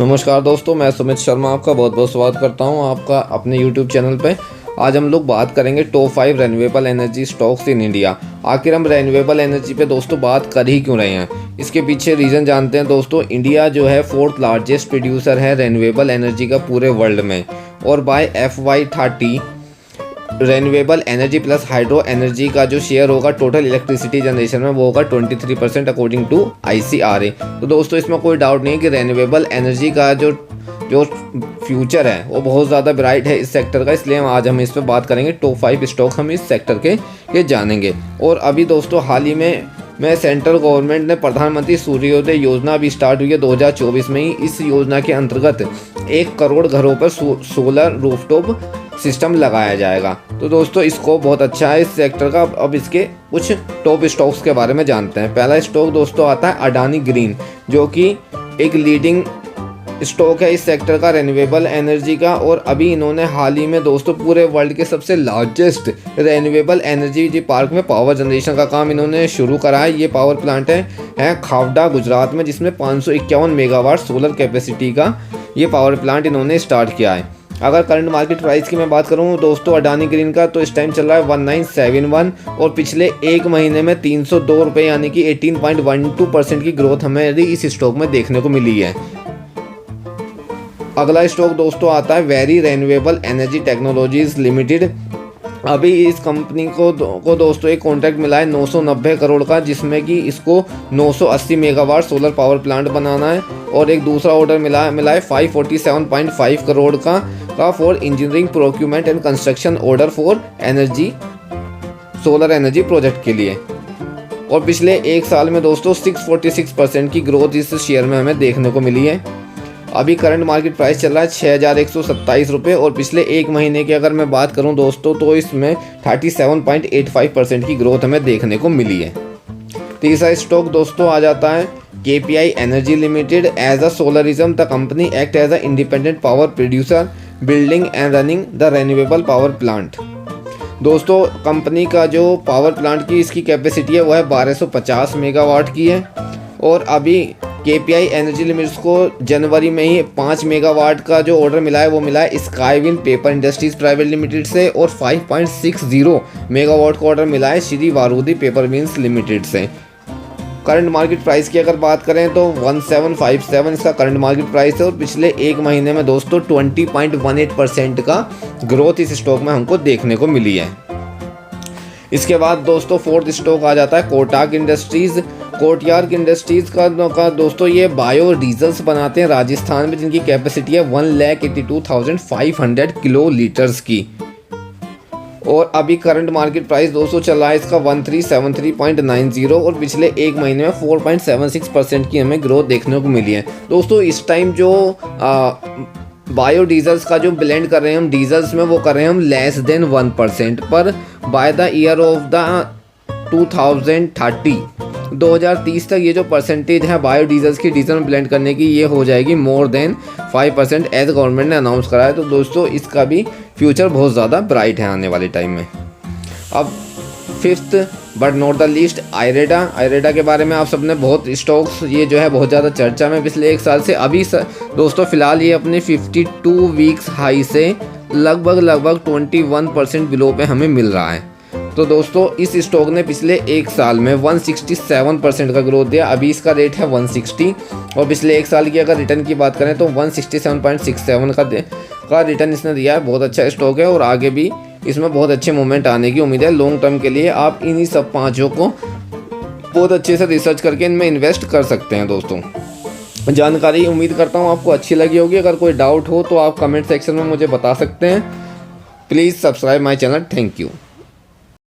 नमस्कार दोस्तों, मैं सुमित शर्मा आपका बहुत बहुत स्वागत करता हूं आपका अपने YouTube चैनल पे। आज हम लोग बात करेंगे top 5 renewable energy stocks in India. आखिर हम रेन्यूएबल एनर्जी पे दोस्तों बात कर ही क्यों रहे हैं, इसके पीछे रीज़न जानते हैं दोस्तों। इंडिया जो है 4th लार्जेस्ट प्रोड्यूसर है रेन्यूएबल एनर्जी का पूरे वर्ल्ड में, और by FY30 renewable energy plus hydro energy का जो शेयर होगा टोटल इलेक्ट्रिसिटी जनरेशन में वो होगा 23% अकॉर्डिंग टू ICRA। तो दोस्तों इसमें कोई डाउट नहीं है कि रेन्यूएबल एनर्जी का जो फ्यूचर है वो बहुत ज़्यादा ब्राइट है इस सेक्टर का, इसलिए आज हम इस पर बात करेंगे। टॉप 5 स्टॉक हम इस सेक्टर के जानेंगे। और अभी दोस्तों हाल ही में सेंट्रल गवर्नमेंट ने प्रधानमंत्री सूर्योदय योजना अभी स्टार्ट हुई है 2024 में ही। इस योजना के अंतर्गत 1 करोड़ घरों पर सोलर रूफटॉप सिस्टम लगाया जाएगा। तो दोस्तों स्कोप बहुत अच्छा है इस सेक्टर का। अब इसके कुछ टॉप स्टॉक्स के बारे में जानते हैं। पहला स्टॉक दोस्तों आता है अडानी ग्रीन, जो कि एक लीडिंग स्टॉक है इस सेक्टर का रेन्यूएबल एनर्जी का। और अभी इन्होंने हाल ही में दोस्तों पूरे वर्ल्ड के सबसे लार्जेस्ट रेन्यूएबल एनर्जी पार्क में पावर जनरेशन का काम इन्होंने शुरू करा है। ये पावर प्लांट है खावड़ा गुजरात में, जिसमें 551 मेगावाट सोलर कैपेसिटी का ये पावर प्लांट इन्होंने स्टार्ट किया है। अगर करंट मार्केट प्राइस की मैं बात करूं दोस्तों अडानी ग्रीन का, तो इस टाइम चल रहा है 1971, और पिछले एक महीने में 302 रुपये यानी कि 18.12% की ग्रोथ हमें इस स्टॉक में देखने को मिली है। अगला स्टॉक दोस्तों आता है very renewable energy technologies limited. अभी इस कंपनी को दोस्तों एक कॉन्ट्रैक्ट मिला है 990 करोड़ का, जिसमें कि इसको 980 मेगावाट सोलर पावर प्लांट बनाना है। और एक दूसरा ऑर्डर मिला है 547.5 करोड़ का for engineering procurement and construction order for energy solar energy project के लिए। और पिछले एक साल में दोस्तों 646% की ग्रोथ इस शेयर में हमें देखने को मिली है। अभी करंट मार्केट प्राइस चल रहा है 6127 रुपये, और पिछले एक महीने की अगर मैं बात करूं दोस्तों तो इसमें 37.85% की ग्रोथ हमें देखने को मिली है। तीसरा स्टॉक दोस्तों आ जाता है KPI energy limited. As a solarism the company act as a independent power producer building and running the renewable power plant. दोस्तों कंपनी का जो पावर प्लांट की इसकी कैपेसिटी है वो है 1250 मेगावाट की है। और अभी KPI एनर्जी लिमिटेड को जनवरी में ही 5 मेगावाट का जो ऑर्डर मिला है वो मिला है स्काईविन पेपर इंडस्ट्रीज प्राइवेट लिमिटेड से, और 5.60 मेगावाट का ऑर्डर मिला है श्री वारूदी पेपर मिल्स लिमिटेड से। करंट मार्केट प्राइस की अगर बात करें तो 1757 इसका करंट मार्केट प्राइस है, और पिछले एक महीने में दोस्तों 20.18% का ग्रोथ इस स्टॉक में हमको देखने को मिली है। इसके बाद दोस्तों फोर्थ स्टॉक आ जाता है कोटाक इंडस्ट्रीज। कोटयार्क इंडस्ट्रीज का दोस्तों ये बायो डीजल्स बनाते हैं राजस्थान में, जिनकी कैपेसिटी है 1,82,500 किलो लीटर्स की। और अभी करंट मार्केट प्राइस दोस्तों चल रहा है इसका 1373.90, और पिछले एक महीने में 4.76% की हमें ग्रोथ देखने को मिली है। दोस्तों इस टाइम जो बायो डीजल्स का जो ब्लेंड कर रहे हैं हम डीजल्स में, वो कर रहे हैं हम लेस देन 1%, पर by the year of the 2030 तक ये जो परसेंटेज है बायो डीजल्स की डीजल में ब्लेंड करने की ये हो जाएगी मोर देन 5% एज गवर्नमेंट ने अनाउंस करा है। तो दोस्तों इसका भी फ्यूचर बहुत ज़्यादा ब्राइट है आने वाले टाइम में। अब fifth but not the least IREDA के बारे में आप सबने बहुत स्टॉक्स ये जो है बहुत ज़्यादा चर्चा में पिछले एक साल से। अभी दोस्तों फिलहाल ये अपने 52 वीक्स हाई से लगभग 21% बिलो पे हमें मिल रहा है। तो दोस्तों इस स्टॉक ने पिछले एक साल में 167% का ग्रोथ दिया। अभी इसका रेट है 160, और पिछले एक साल की अगर रिटर्न की बात करें तो 167.67 का रिटर्न इसने दिया है। बहुत अच्छा स्टॉक है, और आगे भी इसमें बहुत अच्छे मूवमेंट आने की उम्मीद है। लॉन्ग टर्म के लिए आप इन्हीं सब पाँचों को बहुत अच्छे से रिसर्च करके इनमें इन्वेस्ट कर सकते हैं। दोस्तों जानकारी उम्मीद करता हूँ आपको अच्छी लगी होगी। अगर कोई डाउट हो तो आप कमेंट सेक्शन में मुझे बता सकते हैं। Please subscribe my channel. Thank you.